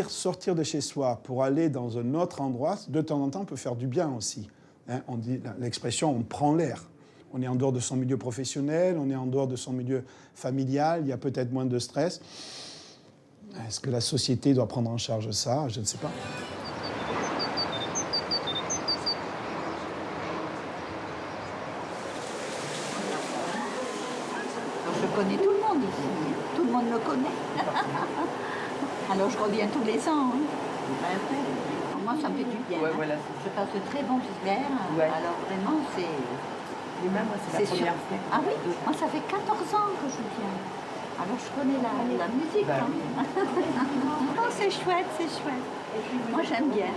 sortir de chez soi pour aller dans un autre endroit, de temps en temps, peut faire du bien aussi. Hein, on dit l'expression « on prend l'air ». On est en dehors de son milieu professionnel, on est en dehors de son milieu familial, il y a peut-être moins de stress. Est-ce que la société doit prendre en charge ça? Je ne sais pas. Je connais tout le monde ici. Tout le monde me connaît. Alors je reviens tous les ans. Hein. Moi, ça me fait du bien. Ouais, hein. Voilà. Je passe de très bons hiver. Ouais. Alors vraiment, c'est... Moi, c'est la première fois. Ah oui? Moi, ça fait 14 ans que je viens. Alors je connais la musique. Bah, hein. Oh, c'est chouette, c'est chouette. Moi, j'aime bien.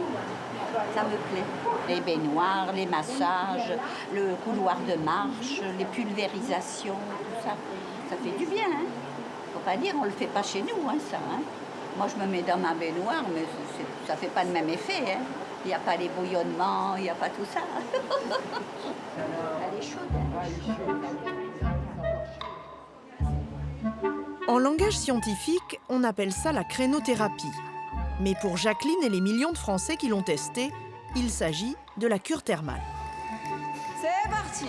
Ça me plaît. Les baignoires, les massages, le couloir de marche, les pulvérisations, tout ça. Ça fait du bien, hein. Faut pas dire, on le fait pas chez nous, hein, ça. Hein. Moi, je me mets dans ma baignoire, mais ça fait pas le même effet, hein. Il n'y a pas les bouillonnements, il n'y a pas tout ça. Elle est chaude, hein. En langage scientifique, on appelle ça la crénothérapie. Mais pour Jacqueline et les millions de Français qui l'ont testée, il s'agit de la cure thermale. C'est parti!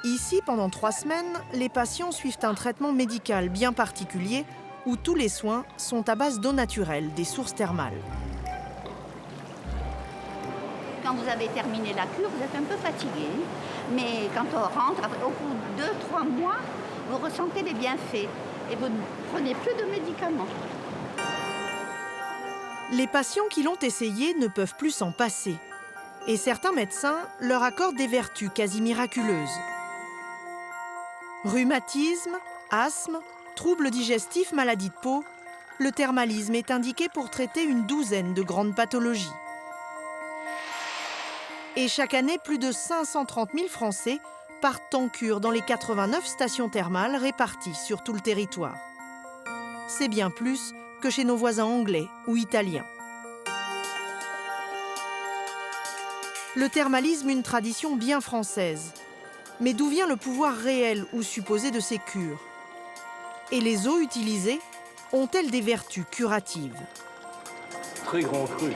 Ici, pendant 3 semaines, les patients suivent un traitement médical bien particulier où tous les soins sont à base d'eau naturelle, des sources thermales. Quand vous avez terminé la cure, vous êtes un peu fatigué. Mais quand on rentre, au bout de 2-3 mois, vous ressentez les bienfaits et vous ne prenez plus de médicaments. Les patients qui l'ont essayé ne peuvent plus s'en passer. Et certains médecins leur accordent des vertus quasi miraculeuses. Rhumatisme, asthme, troubles digestifs, maladies de peau, le thermalisme est indiqué pour traiter une douzaine de grandes pathologies. Et chaque année, plus de 530 000 Français partent en cure dans les 89 stations thermales réparties sur tout le territoire. C'est bien plus que chez nos voisins anglais ou italiens. Le thermalisme, une tradition bien française. Mais d'où vient le pouvoir réel ou supposé de ces cures? Et les eaux utilisées ont-elles des vertus curatives? Très grand cru.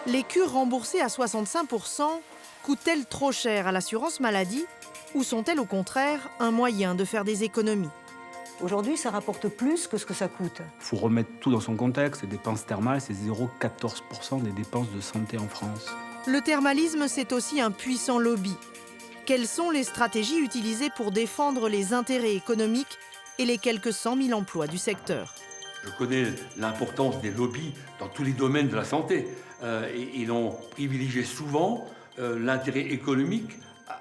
Les cures remboursées à 65% coûtent-elles trop cher à l'assurance maladie ou sont-elles au contraire un moyen de faire des économies? Aujourd'hui, ça rapporte plus que ce que ça coûte. Il faut remettre tout dans son contexte. Les dépenses thermales, c'est 0,14% des dépenses de santé en France. Le thermalisme, c'est aussi un puissant lobby. Quelles sont les stratégies utilisées pour défendre les intérêts économiques et les quelques 100 000 emplois du secteur? Je connais l'importance des lobbies dans tous les domaines de la santé. Ils ont privilégié souvent l'intérêt économique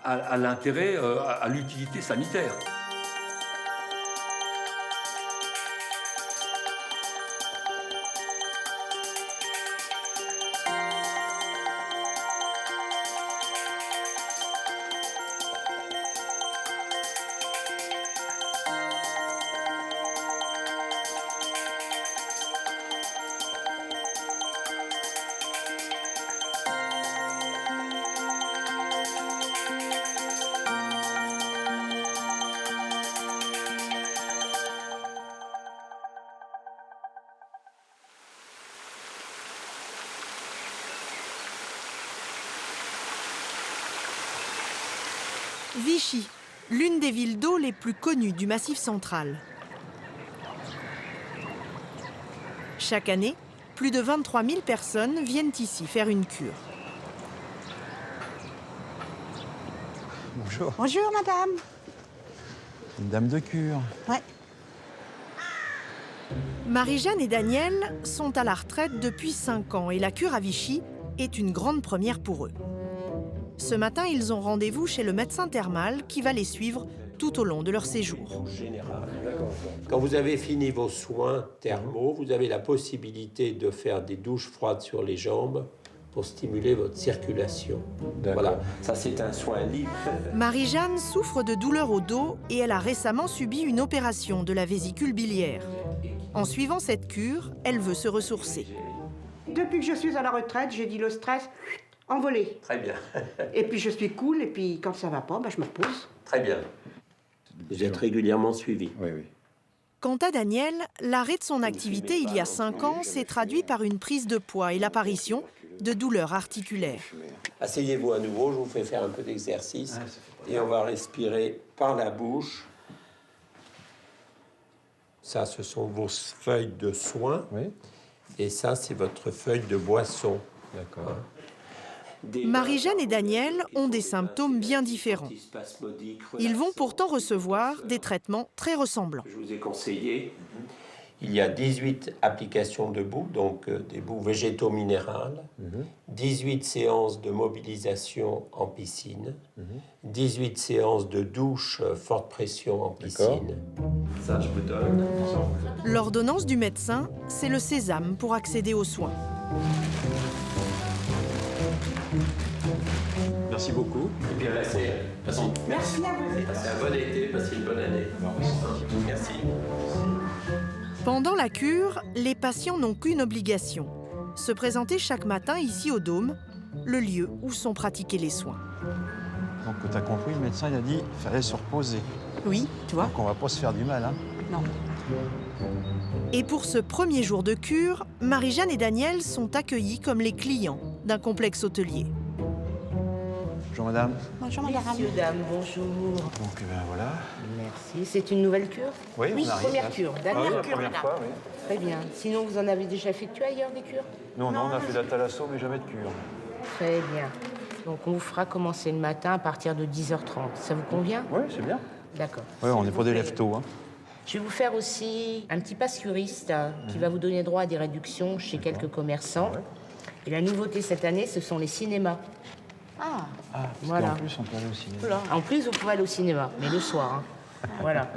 à l'intérêt, à l'utilité sanitaire. Vichy, l'une des villes d'eau les plus connues du Massif central. Chaque année, plus de 23 000 personnes viennent ici faire une cure. Bonjour. Bonjour, madame. Une dame de cure. Ouais. Marie-Jeanne et Daniel sont à la retraite depuis 5 ans et la cure à Vichy est une grande première pour eux. Ce matin, ils ont rendez-vous chez le médecin thermal qui va les suivre tout au long de leur séjour. Quand vous avez fini vos soins thermaux, vous avez la possibilité de faire des douches froides sur les jambes pour stimuler votre circulation. Voilà, ça c'est un soin libre. Marie-Jeanne souffre de douleurs au dos et elle a récemment subi une opération de la vésicule biliaire. En suivant cette cure, elle veut se ressourcer. Depuis que je suis à la retraite, j'ai dit le stress, envolé. Très bien. Et puis je suis cool, et puis quand ça va pas, je me repose. Très bien. Vous êtes régulièrement suivi. Oui, oui. Quant à Daniel, l'arrêt de son activité il y a 5 ans s'est traduit par une prise de poids et l'apparition de douleurs articulaires. Asseyez-vous à nouveau, je vous fais faire un peu d'exercice. Et on va respirer par la bouche. Ça, ce sont vos feuilles de soin. Oui. Et ça, c'est votre feuille de boisson. D'accord. Marie-Jeanne et Daniel ont des symptômes bien différents. Ils vont pourtant recevoir des traitements très ressemblants. Je vous ai conseillé. Il y a 18 applications de boues, donc des boues végétaux minérales, 18 séances de mobilisation en piscine, 18 séances de douche forte pression en piscine. Ça, je vous donne. L'ordonnance du médecin, c'est le sésame pour accéder aux soins. Merci beaucoup. Et bien, là, c'est... Merci à vous. Passez un bon été, passez une bonne année. Merci. Pendant la cure, les patients n'ont qu'une obligation, se présenter chaque matin ici au Dôme, le lieu où sont pratiqués les soins. Donc, tu as compris, le médecin il a dit qu'il fallait se reposer. Oui, tu vois. Donc, on va pas se faire du mal. Hein. Non. Et pour ce premier jour de cure, Marie-Jeanne et Daniel sont accueillis comme les clients d'un complexe hôtelier. Bonjour madame. Bonjour madame. Messieurs, dames, bonjour. Donc ben voilà. Merci. C'est une nouvelle cure? Oui, on arrive, première là. cure. Ah oui, Dernière la cure, première madame. fois, oui. Très bien. Sinon, vous en avez déjà effectué ailleurs des cures? Non, on a fait la thalasso, mais jamais de cure. Très bien. Donc, on vous fera commencer le matin à partir de 10h30. Ça vous convient? Oui, c'est bien. D'accord. Oui, on S'il n'est vous pas des plaît. lève-tôt. Hein. Je vais vous faire aussi un petit pass curiste qui va vous donner droit à des réductions chez quelques commerçants. Et la nouveauté cette année, ce sont les cinémas. Ah, Ah, parce Voilà. qu'en plus, on peut aller au cinéma. Voilà. En plus, vous pouvez aller au cinéma, mais le soir. Hein. Voilà.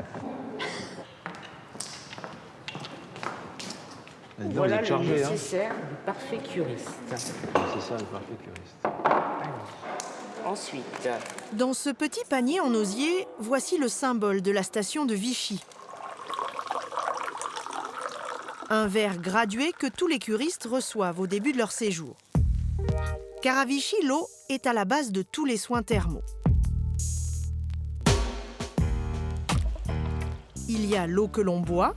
Là-dedans, vous Voilà êtes le chargé, hein. nécessaire du parfait curiste. C'est ça, le parfait curiste. Ensuite, Dans ce petit panier en osier, voici le symbole de la station de Vichy. Un verre gradué que tous les curistes reçoivent au début de leur séjour. Car à Vichy, l'eau est à la base de tous les soins thermaux. Il y a l'eau que l'on boit,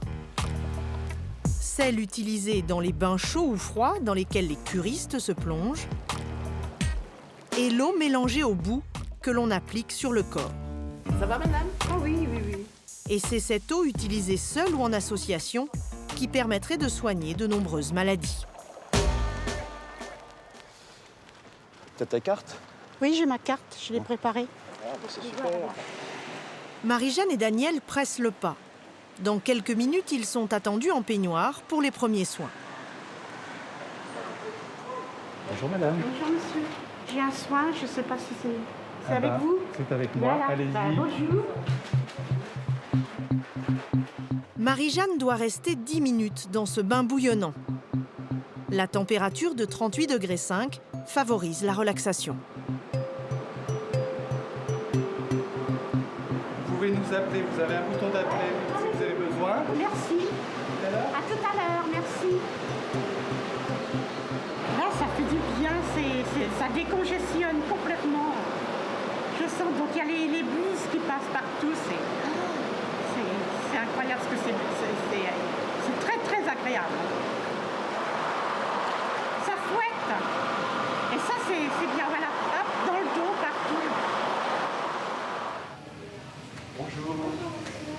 celle utilisée dans les bains chauds ou froids dans lesquels les curistes se plongent, et l'eau mélangée au bout que l'on applique sur le corps. ça va, madame? oh oui, oui, oui. Et c'est cette eau utilisée seule ou en association qui permettrait de soigner de nombreuses maladies. T'as ta carte? Oui, j'ai ma carte, je l'ai préparée. Ah, bah, c'est super. Marie-Jeanne et Daniel pressent le pas. Dans quelques minutes, ils sont attendus en peignoir pour les premiers soins. Bonjour madame. Bonjour monsieur. J'ai un soin, je ne sais pas si c'est avec bah, vous. C'est avec moi, Voilà. allez-y. Bah, bonjour. Marie-Jeanne doit rester 10 minutes dans ce bain bouillonnant. La température de 38,5 degrés favorise la relaxation. Vous pouvez nous appeler, vous avez un bouton d'appel si vous avez besoin. Merci. À tout à l'heure, merci. Là, ça fait du bien, ça décongestionne complètement. Je sens, donc il y a les brises qui passent partout, c'est incroyable ce que c'est très très agréable. Ça fouette. Et ça, c'est bien, voilà. Hop, dans le dos, partout. Bonjour.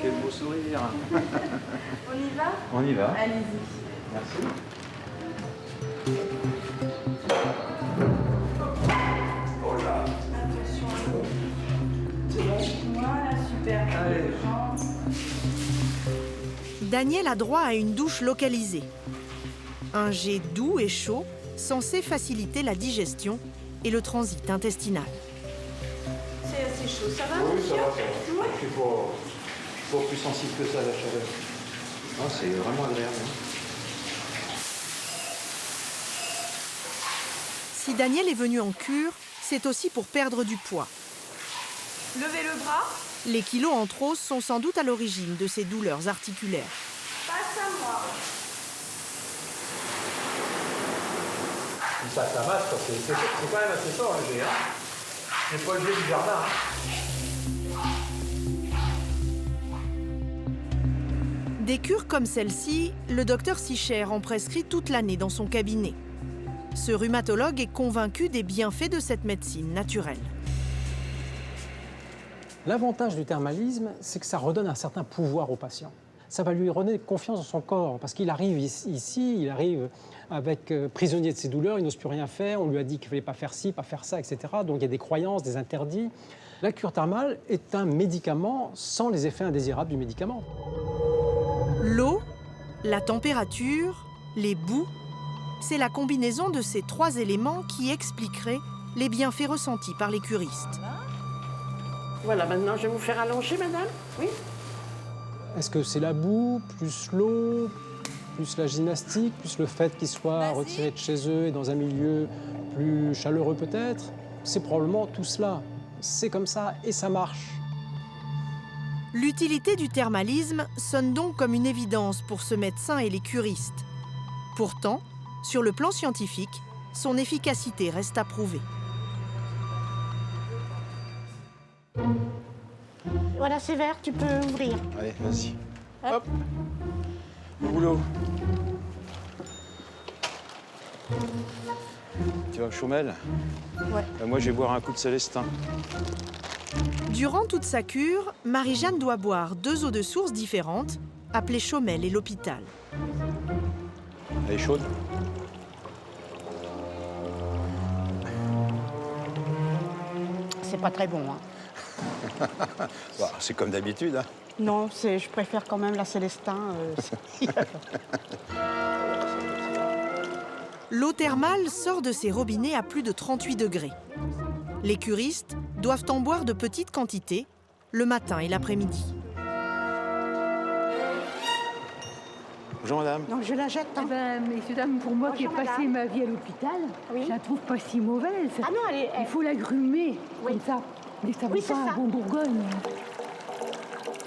Quel beau sourire. On y va? On y va. Allez-y. Merci. Voilà, super. Daniel a droit à une douche localisée. Un jet doux et chaud censé faciliter la digestion et le transit intestinal. C'est assez chaud, ça va? Oui, ça va, ça va. Je suis pas plus sensible que ça à la chaleur. Ah, c'est vraiment agréable. Hein. Si Daniel est venu en cure, c'est aussi pour perdre du poids. Levez le bras. Les kilos en trop sont sans doute à l'origine de ces douleurs articulaires. Passe à moi. Ça marche, c'est quand même assez fort, le jet. Hein. C'est pas le jet du jardin. Hein. Des cures comme celle-ci, le docteur Sicher en prescrit toute l'année dans son cabinet. Ce rhumatologue est convaincu des bienfaits de cette médecine naturelle. L'avantage du thermalisme, c'est que ça redonne un certain pouvoir au patient. Ça va lui redonner confiance dans son corps, parce qu'il arrive ici, il arrive avec prisonnier de ses douleurs, il n'ose plus rien faire, on lui a dit qu'il ne fallait pas faire ci, pas faire ça, etc. Donc il y a des croyances, des interdits. La cure thermale est un médicament sans les effets indésirables du médicament. L'eau, la température, les boues, c'est la combinaison de ces 3 éléments qui expliquerait les bienfaits ressentis par les curistes. Voilà, maintenant je vais vous faire allonger, madame. Oui. Est-ce que c'est la boue, plus l'eau, plus la gymnastique, plus le fait qu'ils soient retirés de chez eux et dans un milieu plus chaleureux peut-être? C'est probablement tout cela. C'est comme ça et ça marche. L'utilité du thermalisme sonne donc comme une évidence pour ce médecin et les curistes. Pourtant, sur le plan scientifique, son efficacité reste à prouver. Voilà, c'est vert, tu peux ouvrir. Allez, vas-y. Hop. Au boulot. Tu vas au Chaumel? Ouais. Moi, je vais boire un coup de Célestin. Durant toute sa cure, Marie-Jeanne doit boire 2 eaux de source différentes, appelées Chaumel et l'hôpital. Elle est chaude? C'est pas très bon, hein. Bah, c'est comme d'habitude, hein. Non, je préfère quand même la Célestin. L'eau thermale sort de ses robinets à plus de 38 degrés. Les curistes doivent en boire de petites quantités, le matin et l'après-midi. Bonjour, madame. Donc je la jette, hein. Eh ben, messieurs, dames, pour moi qui ai passé ma vie à l'hôpital, je la trouve pas si mauvaise. Ah non, Il faut la grumer, comme ça. Mais ça vaut pas un bon Bourgogne.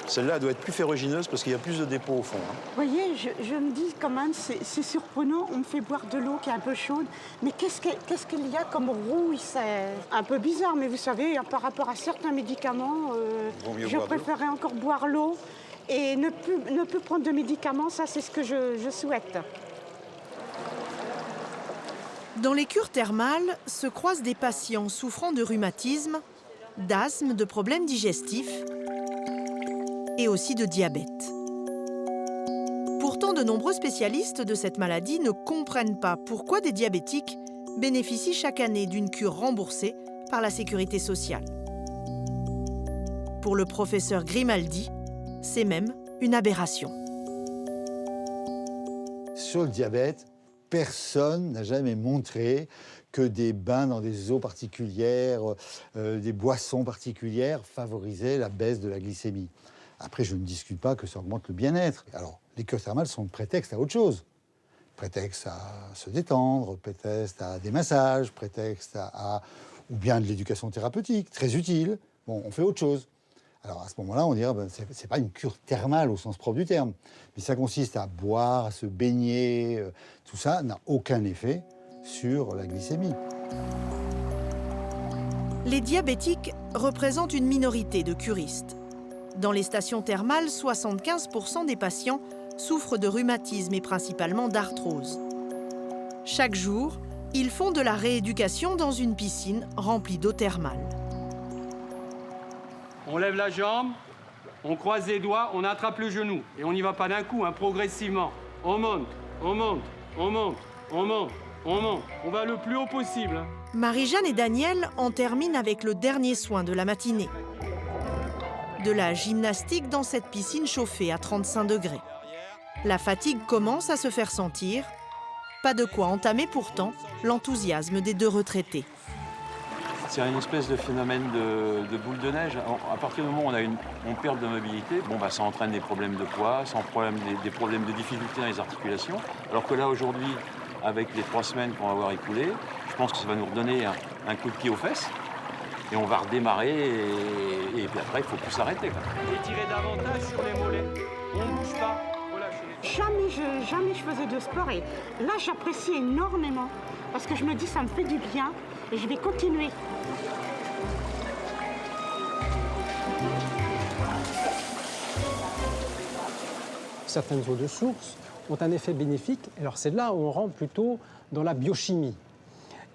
Celle-là, elle doit être plus ferrugineuse parce qu'il y a plus de dépôts au fond, hein. Vous voyez, je me dis quand même, c'est surprenant, on me fait boire de l'eau qui est un peu chaude, mais qu'est-ce qu'il y a comme rouille? C'est un peu bizarre, mais vous savez, par rapport à certains médicaments, je préférerais encore boire l'eau et ne plus prendre de médicaments, ça c'est ce que je souhaite. Dans les cures thermales se croisent des patients souffrant de rhumatisme, d'asthme, de problèmes digestifs et aussi de diabète. Pourtant, de nombreux spécialistes de cette maladie ne comprennent pas pourquoi des diabétiques bénéficient chaque année d'une cure remboursée par la Sécurité sociale. Pour le professeur Grimaldi, c'est même une aberration. Sur le diabète, personne n'a jamais montré que des bains dans des eaux particulières, des boissons particulières favorisaient la baisse de la glycémie. Après, je ne discute pas que ça augmente le bien-être. Alors, les cures thermales sont prétexte à autre chose. Prétexte à se détendre, prétexte à des massages, prétexte ou bien de l'éducation thérapeutique, très utile. Bon, on fait autre chose. Alors, à ce moment-là, on dirait c'est pas une cure thermale au sens propre du terme. Mais ça consiste à boire, à se baigner. Tout ça n'a aucun effet sur la glycémie. Les diabétiques représentent une minorité de curistes. Dans les stations thermales, 75% des patients souffrent de rhumatisme et principalement d'arthrose. Chaque jour, ils font de la rééducation dans une piscine remplie d'eau thermale. On lève la jambe, on croise les doigts, on attrape le genou. Et on n'y va pas d'un coup, hein, progressivement. On monte, on monte, on monte, on monte, on monte. On va le plus haut possible, hein. Marie-Jeanne et Daniel en terminent avec le dernier soin de la matinée. De la gymnastique dans cette piscine chauffée à 35 degrés. La fatigue commence à se faire sentir. Pas de quoi entamer pourtant l'enthousiasme des 2 retraités. C'est une espèce de phénomène de boule de neige. À partir du moment où on perd de mobilité, ça entraîne des problèmes de poids, des problèmes de difficulté dans les articulations. Alors que là, aujourd'hui, avec les 3 semaines qu'on va avoir écoulées, je pense que ça va nous redonner un coup de pied aux fesses. Et on va redémarrer et puis après, il ne faut plus s'arrêter. Étirez davantage sur les mollets. On ne bouge pas. Jamais je faisais de sport et là, j'apprécie énormément parce que je me dis ça me fait du bien et je vais continuer. certaines eaux de source ont un effet bénéfique. Alors c'est là où on rentre plutôt dans la biochimie.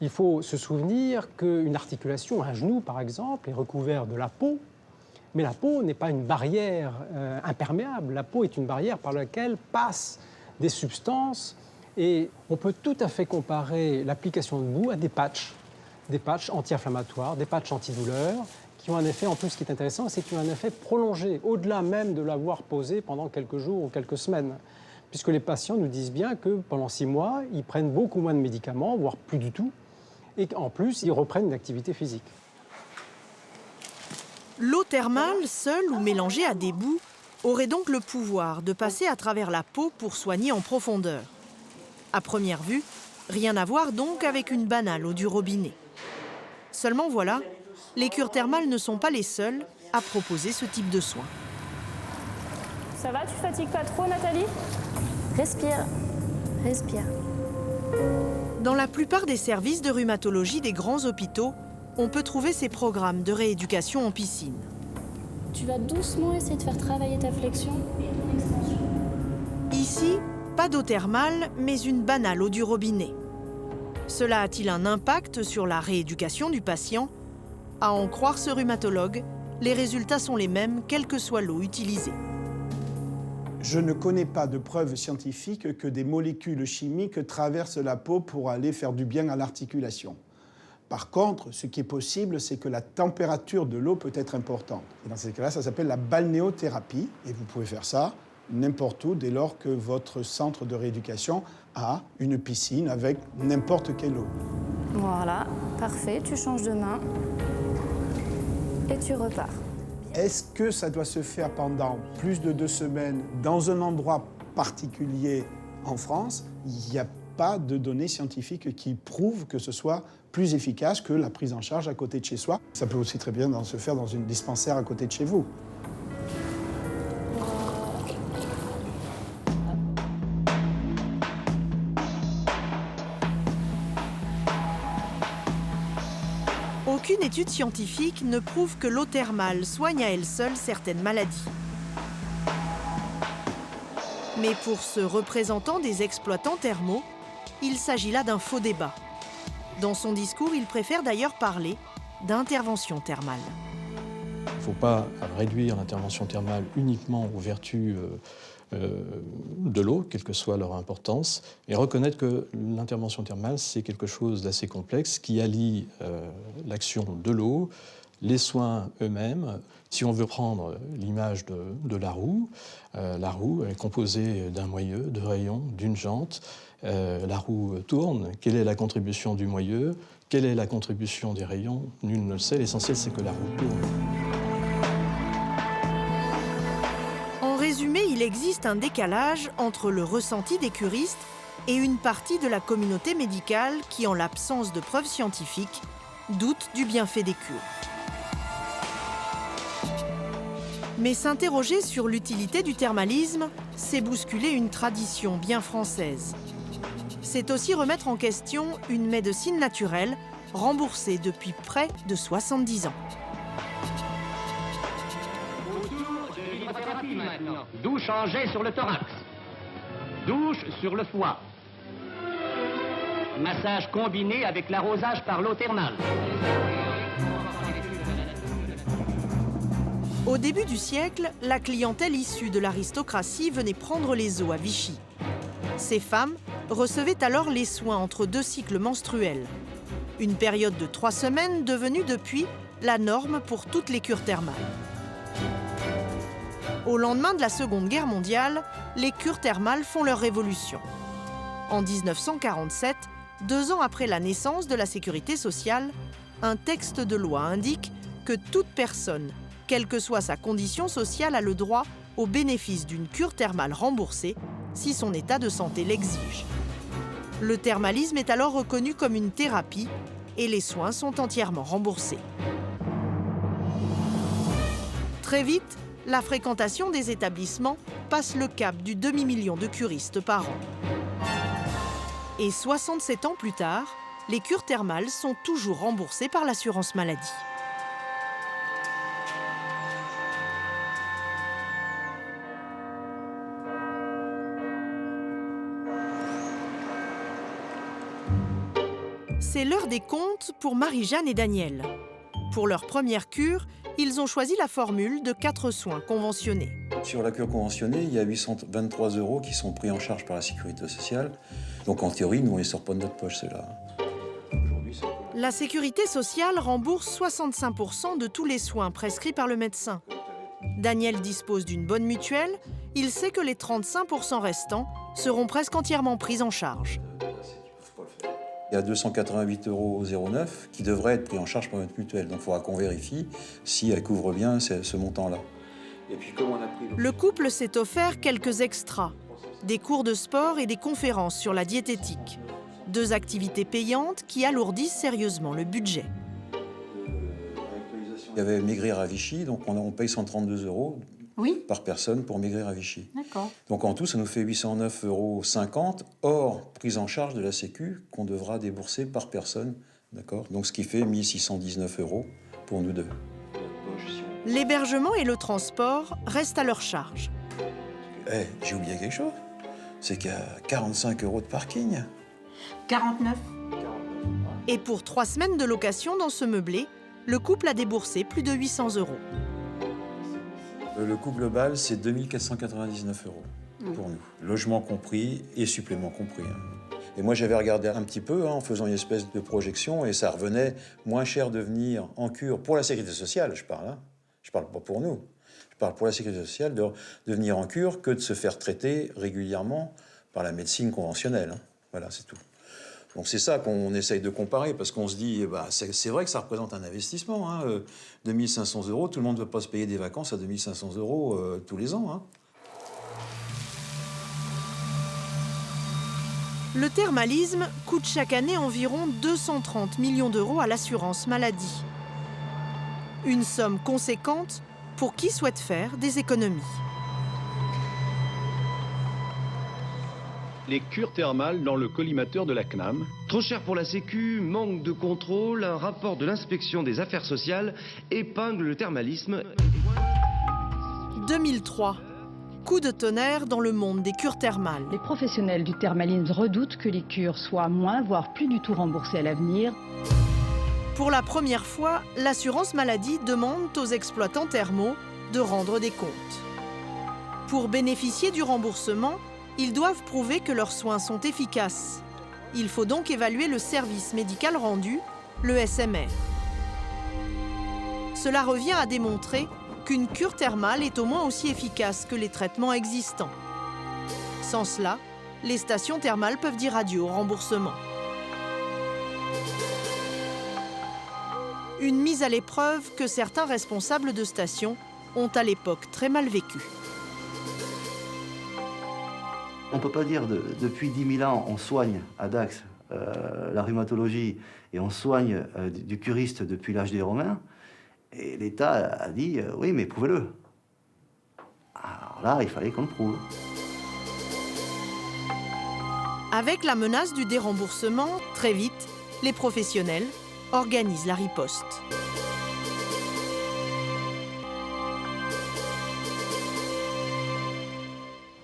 Il faut se souvenir qu'une articulation, un genou par exemple, est recouvert de la peau, mais la peau n'est pas une barrière imperméable. La peau est une barrière par laquelle passent des substances et on peut tout à fait comparer l'application de boue à des patchs anti-inflammatoires, des patchs antidouleurs, qui ont un effet, en plus ce qui est intéressant, c'est qu'ils ont un effet prolongé, au-delà même de l'avoir posé pendant quelques jours ou quelques semaines. Puisque les patients nous disent bien que pendant 6 mois, ils prennent beaucoup moins de médicaments, voire plus du tout, et qu'en plus, ils reprennent une activité physique. L'eau thermale, seule ou mélangée à des boues, aurait donc le pouvoir de passer à travers la peau pour soigner en profondeur. À première vue, rien à voir donc avec une banale eau du robinet. Seulement voilà, les cures thermales ne sont pas les seules à proposer ce type de soins. Ça va, tu fatigues pas trop, Nathalie? Respire, respire. Dans la plupart des services de rhumatologie des grands hôpitaux, on peut trouver ces programmes de rééducation en piscine. Tu vas doucement essayer de faire travailler ta flexion et ton extension. Ici, pas d'eau thermale, mais une banale eau du robinet. Cela a-t-il un impact sur la rééducation du patient? À en croire ce rhumatologue, les résultats sont les mêmes, quelle que soit l'eau utilisée. Je ne connais pas de preuve scientifique que des molécules chimiques traversent la peau pour aller faire du bien à l'articulation. Par contre, ce qui est possible, c'est que la température de l'eau peut être importante. Et dans ces cas-là, ça s'appelle la balnéothérapie. Et vous pouvez faire ça n'importe où, dès lors que votre centre de rééducation a une piscine avec n'importe quelle eau. Voilà, parfait, tu changes de main et tu repars. Est-ce que ça doit se faire pendant plus de 2 semaines dans un endroit particulier en France? Il n'y a pas de données scientifiques qui prouvent que ce soit plus efficace que la prise en charge à côté de chez soi. Ça peut aussi très bien se faire dans une dispensaire à côté de chez vous. Aucune étude scientifique ne prouve que l'eau thermale soigne à elle seule certaines maladies. Mais pour ce représentant des exploitants thermaux, il s'agit là d'un faux débat. Dans son discours, il préfère d'ailleurs parler d'intervention thermale. Il ne faut pas réduire l'intervention thermale uniquement aux vertus de l'eau, quelle que soit leur importance, et reconnaître que l'intervention thermale, c'est quelque chose d'assez complexe qui allie l'action de l'eau, les soins eux-mêmes. Si on veut prendre l'image de la roue est composée d'un moyeu, de rayons, d'une jante. La roue tourne. Quelle est la contribution du moyeu? Quelle est la contribution des rayons? Nul ne le sait. L'essentiel, c'est que la roue tourne. En résumé, il existe un décalage entre le ressenti des curistes et une partie de la communauté médicale qui, en l'absence de preuves scientifiques, doute du bienfait des cures. Mais s'interroger sur l'utilité du thermalisme, c'est bousculer une tradition bien française. C'est aussi remettre en question une médecine naturelle remboursée depuis près de 70 ans. Maintenant. Douche en jet sur le thorax. Douche sur le foie. Massage combiné avec l'arrosage par l'eau thermale. Au début du siècle, la clientèle issue de l'aristocratie venait prendre les eaux à Vichy. Ces femmes recevaient alors les soins entre 2 cycles menstruels. Une période de 3 semaines devenue depuis la norme pour toutes les cures thermales. Au lendemain de la Seconde Guerre mondiale, les cures thermales font leur révolution. En 1947, 2 ans après la naissance de la Sécurité sociale, un texte de loi indique que toute personne, quelle que soit sa condition sociale, a le droit au bénéfice d'une cure thermale remboursée si son état de santé l'exige. Le thermalisme est alors reconnu comme une thérapie et les soins sont entièrement remboursés. Très vite, la fréquentation des établissements passe le cap du demi-million de curistes par an. Et 67 ans plus tard, les cures thermales sont toujours remboursées par l'assurance maladie. C'est l'heure des comptes pour Marie-Jeanne et Daniel. Pour leur première cure, ils ont choisi la formule de 4 soins conventionnés. Sur la cure conventionnée, il y a 823 € qui sont pris en charge par la Sécurité sociale. Donc en théorie, nous, on ne les sort pas de notre poche, c'est là. La Sécurité sociale rembourse 65% de tous les soins prescrits par le médecin. Daniel dispose d'une bonne mutuelle. Il sait que les 35% restants seront presque entièrement pris en charge. Il y a 288,09 € qui devraient être pris en charge par notre mutuelle. Donc il faudra qu'on vérifie si elle couvre bien ce montant-là. Et puis, comme on a pris le couple s'est offert quelques extras, des cours de sport et des conférences sur la diététique. 2 activités payantes qui alourdissent sérieusement le budget. Il y avait Maigrir à Vichy, donc on paye 132 € par personne pour maigrir à Vichy. D'accord. Donc en tout, ça nous fait 809,50 € hors prise en charge de la Sécu qu'on devra débourser par personne. D'accord. Donc ce qui fait 1619 € pour nous deux. L'hébergement et le transport restent à leur charge. J'ai oublié quelque chose. C'est qu'il y a 45 € de parking. 49. Et pour 3 semaines de location dans ce meublé, le couple a déboursé plus de 800 €. Le coût global, c'est 2499 € pour nous. Logement compris et supplément compris. Et moi, j'avais regardé un petit peu en faisant une espèce de projection et ça revenait moins cher de venir en cure pour la Sécurité sociale, je parle. Hein. Je parle pas pour nous. Je parle pour la Sécurité sociale de venir en cure que de se faire traiter régulièrement par la médecine conventionnelle. Hein. Voilà, c'est tout. Donc c'est ça qu'on essaye de comparer, parce qu'on se dit, c'est vrai que ça représente un investissement. Hein, 2500 €, tout le monde ne veut pas se payer des vacances à 2500 € tous les ans. Hein. Le thermalisme coûte chaque année environ 230 millions € à l'assurance maladie. Une somme conséquente pour qui souhaite faire des économies. Les cures thermales dans le collimateur de la CNAM. Trop cher pour la Sécu, manque de contrôle, un rapport de l'inspection des affaires sociales épingle le thermalisme. 2003. Coup de tonnerre dans le monde des cures thermales. Les professionnels du thermalisme redoutent que les cures soient moins, voire plus du tout remboursées à l'avenir. Pour la première fois, l'assurance maladie demande aux exploitants thermaux de rendre des comptes. Pour bénéficier du remboursement, ils doivent prouver que leurs soins sont efficaces. Il faut donc évaluer le service médical rendu, le SMR. Cela revient à démontrer qu'une cure thermale est au moins aussi efficace que les traitements existants. Sans cela, les stations thermales peuvent dire adieu au remboursement. Une mise à l'épreuve que certains responsables de stations ont à l'époque très mal vécue. On ne peut pas dire depuis 10 000 ans, on soigne à Dax la rhumatologie et on soigne du curiste depuis l'âge des Romains. Et l'État a dit oui, mais prouvez-le. Alors là, il fallait qu'on le prouve. Avec la menace du déremboursement, très vite, les professionnels organisent la riposte.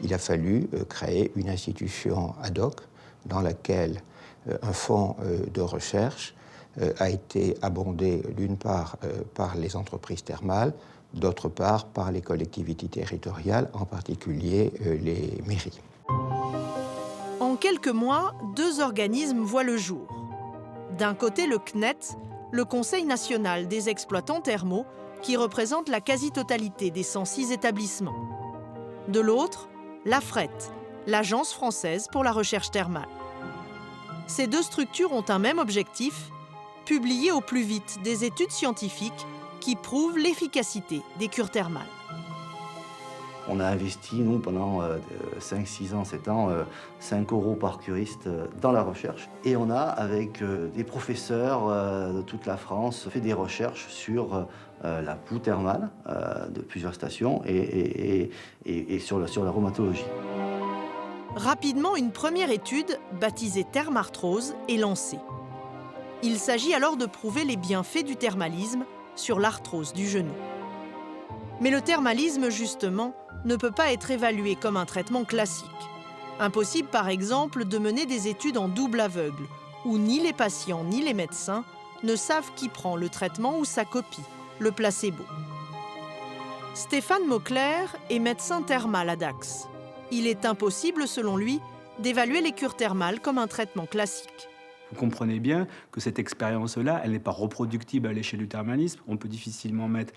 Il a fallu créer une institution ad hoc dans laquelle un fonds de recherche a été abondé d'une part par les entreprises thermales, d'autre part par les collectivités territoriales, en particulier les mairies. En quelques mois, 2 organismes voient le jour. D'un côté, le CNET, le Conseil national des exploitants thermaux, qui représente la quasi-totalité des 106 établissements. De l'autre, l'AFRET, l'Agence française pour la recherche thermale. Ces 2 structures ont un même objectif, publier au plus vite des études scientifiques qui prouvent l'efficacité des cures thermales. On a investi, nous, pendant 5, 6 ans, 7 ans, 5 € par curiste dans la recherche. Et on a, avec des professeurs de toute la France, fait des recherches sur la boue thermale de plusieurs stations et sur la rhumatologie. Rapidement, une première étude, baptisée Thermarthrose, est lancée. Il s'agit alors de prouver les bienfaits du thermalisme sur l'arthrose du genou. Mais le thermalisme, justement, ne peut pas être évalué comme un traitement classique. Impossible, par exemple, de mener des études en double aveugle où ni les patients ni les médecins ne savent qui prend le traitement ou sa copie, le placebo. Stéphane Mauclair est médecin thermal à Dax. Il est impossible, selon lui, d'évaluer les cures thermales comme un traitement classique. Vous comprenez bien que cette expérience-là, elle n'est pas reproductible à l'échelle du thermalisme. On peut difficilement mettre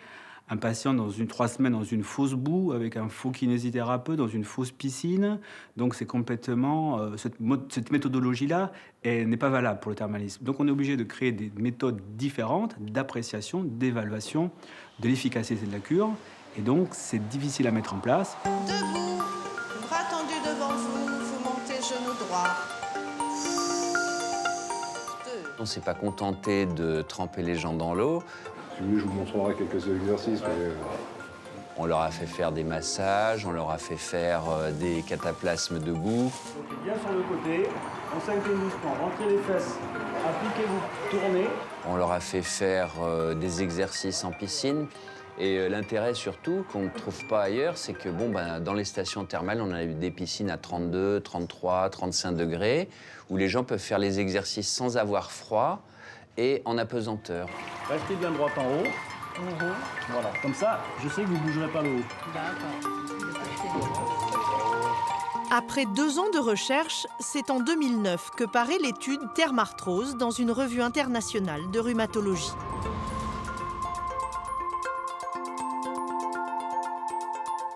un patient dans 3 semaines dans une fausse boue avec un faux kinésithérapeute dans une fausse piscine. Donc c'est complètement... cette méthodologie-là n'est pas valable pour le thermalisme. Donc on est obligé de créer des méthodes différentes d'appréciation, d'évaluation de l'efficacité de la cure. Et donc c'est difficile à mettre en place. Debout, bras tendus devant vous, vous montez genou droit. On ne s'est pas contenté de tremper les gens dans l'eau. Si vous voulez, je vous montrerai quelques exercices. Mais... On leur a fait faire des massages, on leur a fait faire des cataplasmes debout. Bien sur le côté, on s'incline doucement, rentrez les fesses, appliquez-vous, tournez. On leur a fait faire des exercices en piscine. Et l'intérêt surtout, qu'on ne trouve pas ailleurs, c'est que dans les stations thermales, on a eu des piscines à 32, 33, 35 degrés, où les gens peuvent faire les exercices sans avoir froid et en apesanteur. Restez bien droit en haut. Voilà, comme ça, je sais que vous ne bougerez pas le haut. Après 2 ans de recherche, c'est en 2009 que paraît l'étude Thermarthrose dans une revue internationale de rhumatologie.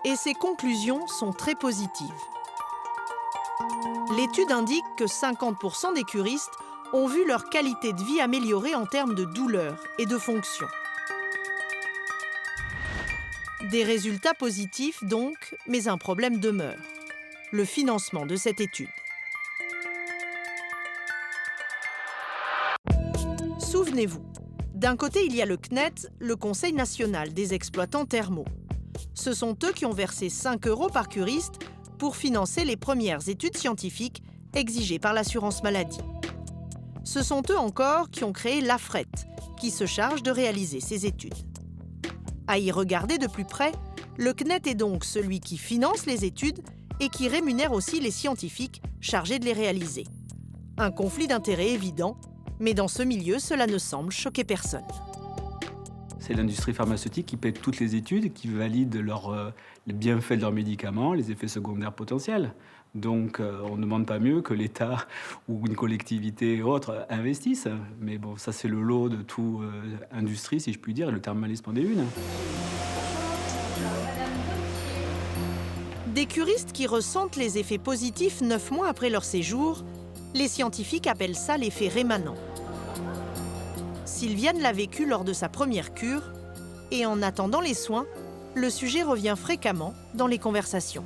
Et ses conclusions sont très positives. L'étude indique que 50% des curistes ont vu leur qualité de vie améliorée en termes de douleur et de fonction. Des résultats positifs donc, mais un problème demeure. Le financement de cette étude. Souvenez-vous, d'un côté il y a le CNET, le Conseil national des exploitants thermaux. Ce sont eux qui ont versé 5 € par curiste pour financer les premières études scientifiques exigées par l'assurance maladie. Ce sont eux encore qui ont créé l'AFRET, qui se charge de réaliser ces études. À y regarder de plus près, le CNET est donc celui qui finance les études et qui rémunère aussi les scientifiques chargés de les réaliser. Un conflit d'intérêts évident, mais dans ce milieu, cela ne semble choquer personne. C'est l'industrie pharmaceutique qui paie toutes les études, qui valide les bienfaits de leurs médicaments, les effets secondaires potentiels. Donc on ne demande pas mieux que l'État ou une collectivité ou autre investissent. Mais bon, ça c'est le lot de toute industrie, si je puis dire, et le thermalisme en est une. Des curistes qui ressentent les effets positifs 9 mois après leur séjour, les scientifiques appellent ça l'effet rémanent. Sylviane l'a vécu lors de sa première cure et en attendant les soins, le sujet revient fréquemment dans les conversations.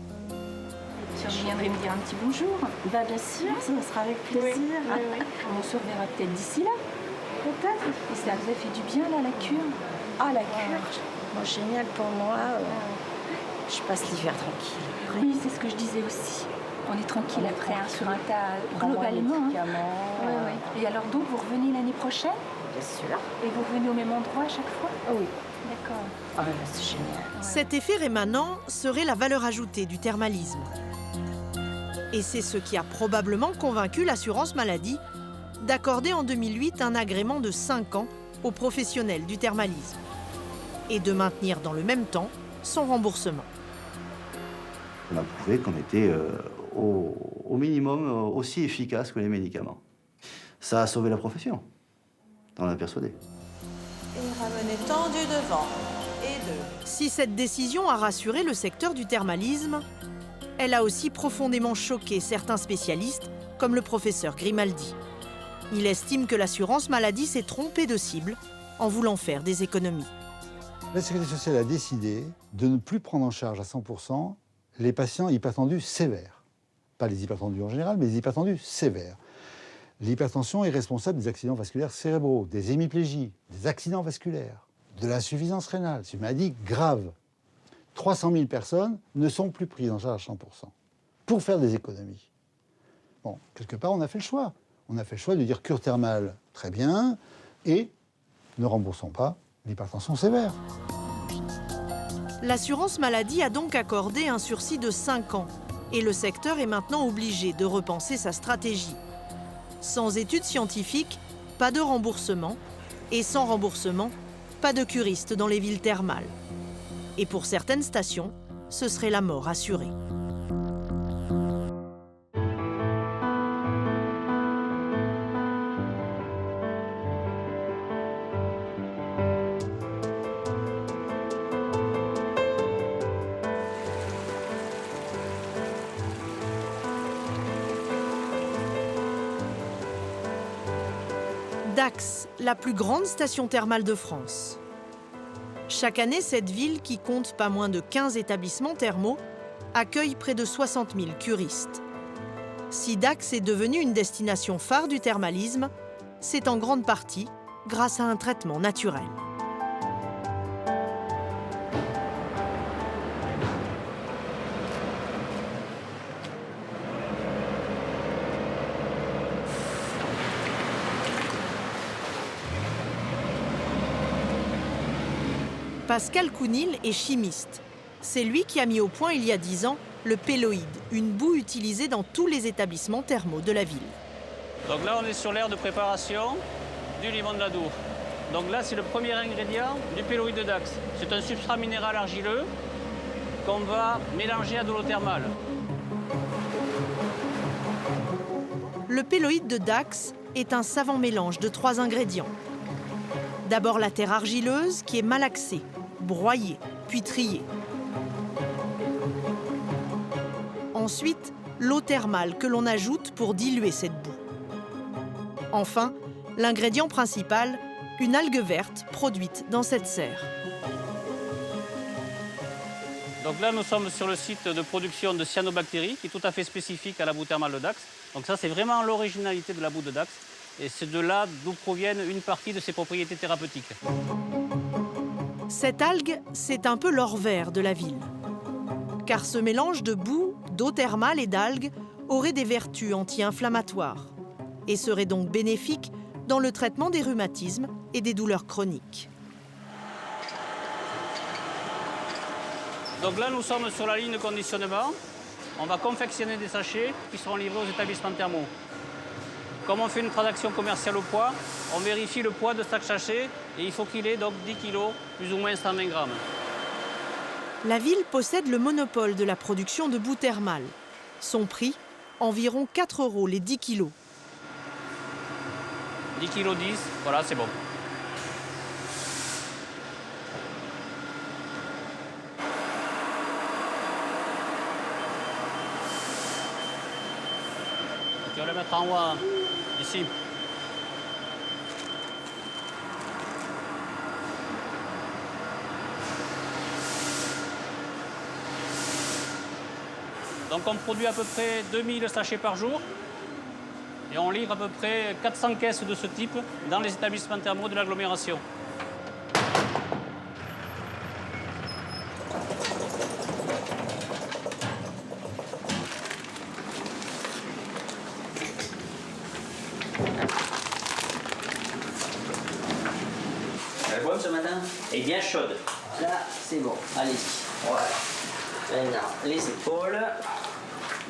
Je viendrai me dire un petit bonjour. Bien sûr, ça sera avec plaisir. Oui. On se reverra peut-être d'ici là. Peut-être. Et ça vous a fait du bien là, la cure? Ah, la cure. Bon, génial pour moi. Je passe l'hiver tranquille. Oui, c'est ce que je disais aussi. On est tranquille après, sur un tas globalement. Ouais. Et alors donc, vous revenez l'année prochaine? Bien sûr. Et vous revenez au même endroit à chaque fois? Oui. D'accord. Ah, c'est génial. Cet effet rémanent serait la valeur ajoutée du thermalisme. Et c'est ce qui a probablement convaincu l'assurance maladie d'accorder en 2008 un agrément de 5 ans aux professionnels du thermalisme et de maintenir dans le même temps son remboursement. On a prouvé qu'on était au minimum aussi efficace que les médicaments. Ça a sauvé la profession, on en est persuadé. Et ramenez tendu devant et 2. Si cette décision a rassuré le secteur du thermalisme, elle a aussi profondément choqué certains spécialistes, comme le professeur Grimaldi. Il estime que l'assurance maladie s'est trompée de cible en voulant faire des économies. La Sécurité sociale a décidé de ne plus prendre en charge à 100% les patients hypertendus sévères. Pas les hypertendus en général, mais les hypertendus sévères. L'hypertension est responsable des accidents vasculaires cérébraux, des hémiplégies, des accidents vasculaires, de l'insuffisance rénale. C'est une maladie grave. 300 000 personnes ne sont plus prises en charge à 100% pour faire des économies. Bon, quelque part, on a fait le choix. On a fait le choix de dire cure thermale, très bien, et ne remboursons pas l'hypertension sévère. L'assurance maladie a donc accordé un sursis de 5 ans et le secteur est maintenant obligé de repenser sa stratégie. Sans études scientifiques, pas de remboursement. Et sans remboursement, pas de curistes dans les villes thermales. Et pour certaines stations, ce serait la mort assurée. Dax, la plus grande station thermale de France. Chaque année, cette ville, qui compte pas moins de 15 établissements thermaux, accueille près de 60 000 curistes. Si Dax est devenue une destination phare du thermalisme, c'est en grande partie grâce à un traitement naturel. Pascal Counil est chimiste. C'est lui qui a mis au point il y a 10 ans le péloïde, une boue utilisée dans tous les établissements thermaux de la ville. Donc là, on est sur l'aire de préparation du limon de l'Adour. Donc là, c'est le premier ingrédient du péloïde de Dax. C'est un substrat minéral argileux qu'on va mélanger à de l'eau thermale. Le péloïde de Dax est un savant mélange de 3 ingrédients. D'abord la terre argileuse qui est malaxée, broyée, puis triée. Ensuite, l'eau thermale que l'on ajoute pour diluer cette boue. Enfin, l'ingrédient principal, une algue verte produite dans cette serre. Donc là, nous sommes sur le site de production de cyanobactéries, qui est tout à fait spécifique à la boue thermale de Dax. Donc ça, c'est vraiment l'originalité de la boue de Dax. Et c'est de là d'où proviennent une partie de ses propriétés thérapeutiques. Cette algue, c'est un peu l'or vert de la ville. Car ce mélange de boue, d'eau thermale et d'algues aurait des vertus anti-inflammatoires et serait donc bénéfique dans le traitement des rhumatismes et des douleurs chroniques. Donc là, nous sommes sur la ligne de conditionnement. On va confectionner des sachets qui seront livrés aux établissements thermaux. Comme on fait une transaction commerciale au poids, on vérifie le poids de chaque sachet et il faut qu'il ait donc 10 kg, plus ou moins 120 grammes. La ville possède le monopole de la production de boue thermale. Son prix, environ 4 € les 10 kilos. 10 kg 10, voilà, c'est bon. Tu vas le mettre en haut, ici. Donc on produit à peu près 2000 sachets par jour et on livre à peu près 400 caisses de ce type dans les établissements thermaux de l'agglomération. Elle est bonne ce matin? Elle est bien chaude. Là, c'est bon. Allez-y. Voilà. Maintenant, les épaules.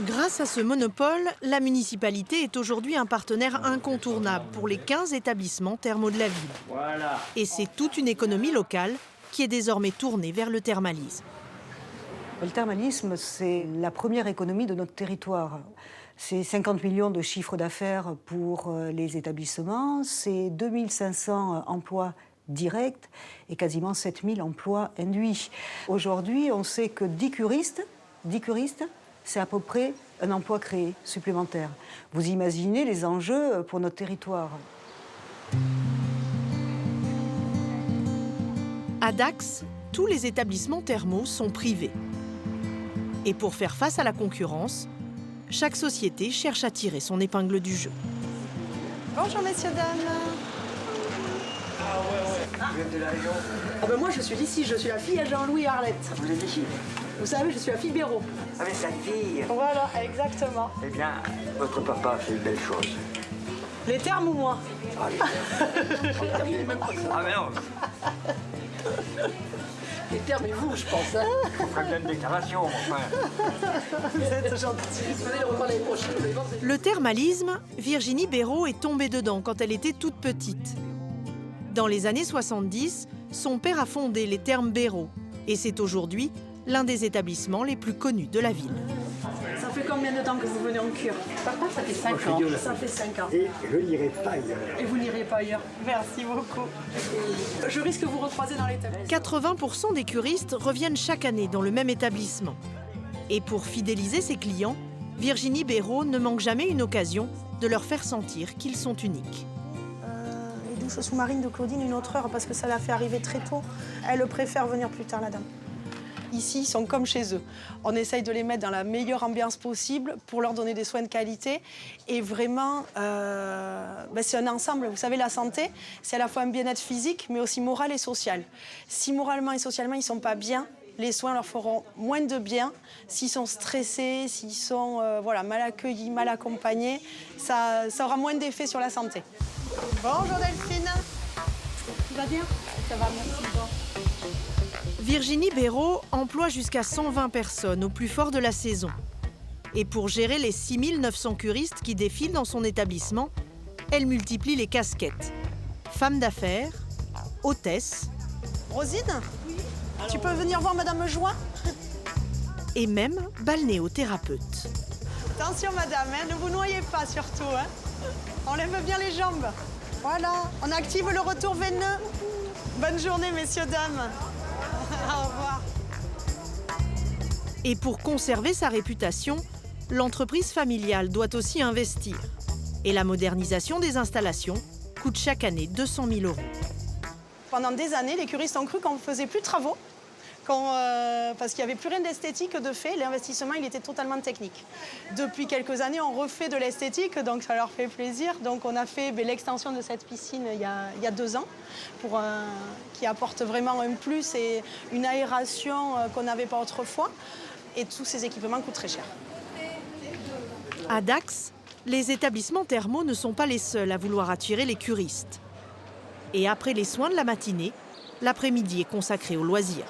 Grâce à ce monopole, la municipalité est aujourd'hui un partenaire incontournable pour les 15 établissements thermaux de la ville. Voilà. Et c'est toute une économie locale qui est désormais tournée vers le thermalisme. Le thermalisme, c'est la première économie de notre territoire. C'est 50 millions de chiffre d'affaires pour les établissements, c'est 2500 emplois directs et quasiment 7000 emplois induits. Aujourd'hui, on sait que 10 curistes, c'est à peu près un emploi créé supplémentaire. Vous imaginez les enjeux pour notre territoire. À Dax, tous les établissements thermaux sont privés. Et pour faire face à la concurrence, chaque société cherche à tirer son épingle du jeu. Bonjour messieurs, dames. Ah ouais. Vous êtes de la région? Ah ben moi je suis d'ici, je suis la fille à Jean-Louis Arlette. Vous êtes d'ici? Vous savez, je suis la fille Béraud. Ah mais sa fille. Voilà, exactement. Eh bien, votre papa a fait une belle chose. Les termes ou moi? Ah mais non. Les termes et vous, je pense. Hein. On ferait bien une déclaration, enfin. Vous êtes gentil. Venez le reprendre l'année prochaine. Le thermalisme, Virginie Béraud est tombée dedans quand elle était toute petite. Dans les années 70, son père a fondé les Thermes Béraud et c'est aujourd'hui l'un des établissements les plus connus de la ville. Ça fait combien de temps que vous venez en cure? Papa, ça fait 5 ans. Ça fait 5 ans. Et je n'irai pas ailleurs. Et vous n'irez pas ailleurs. Merci beaucoup. Je risque de vous recroiser dans l'établissement. 80% des curistes reviennent chaque année dans le même établissement. Et pour fidéliser ses clients, Virginie Béraud ne manque jamais une occasion de leur faire sentir qu'ils sont uniques. Les douches sous-marines de Claudine, une autre heure, parce que ça l'a fait arriver très tôt. Elle préfère venir plus tard, la dame. Ici, ils sont comme chez eux. On essaye de les mettre dans la meilleure ambiance possible pour leur donner des soins de qualité. Et vraiment, c'est un ensemble. Vous savez, la santé, c'est à la fois un bien-être physique, mais aussi moral et social. Si moralement et socialement, ils ne sont pas bien, les soins leur feront moins de bien. S'ils sont stressés, s'ils sont mal accueillis, mal accompagnés, ça aura moins d'effet sur la santé. Bonjour Delphine. Tu vas bien? Ça va, merci. Bon. Virginie Béraud emploie jusqu'à 120 personnes au plus fort de la saison. Et pour gérer les 6900 curistes qui défilent dans son établissement, elle multiplie les casquettes. Femme d'affaires, hôtesse... Rosine? Oui. Tu peux venir voir Madame Joie? Et même balnéothérapeute. Attention Madame, hein, ne vous noyez pas surtout. Hein. On lève bien les jambes. Voilà, on active le retour veineux. Bonne journée, messieurs, dames. Au revoir. Et pour conserver sa réputation, l'entreprise familiale doit aussi investir. Et la modernisation des installations coûte chaque année 200 000 €. Pendant des années, les curistes ont cru qu'on ne faisait plus de travaux, parce qu'il n'y avait plus rien d'esthétique de fait. L'investissement, il était totalement technique. Depuis quelques années, on refait de l'esthétique, donc ça leur fait plaisir. Donc on a fait l'extension de cette piscine il y a 2 ans, qui apporte vraiment un plus et une aération qu'on n'avait pas autrefois. Et tous ces équipements coûtent très cher. À Dax, les établissements thermaux ne sont pas les seuls à vouloir attirer les curistes. Et après les soins de la matinée, l'après-midi est consacré aux loisirs.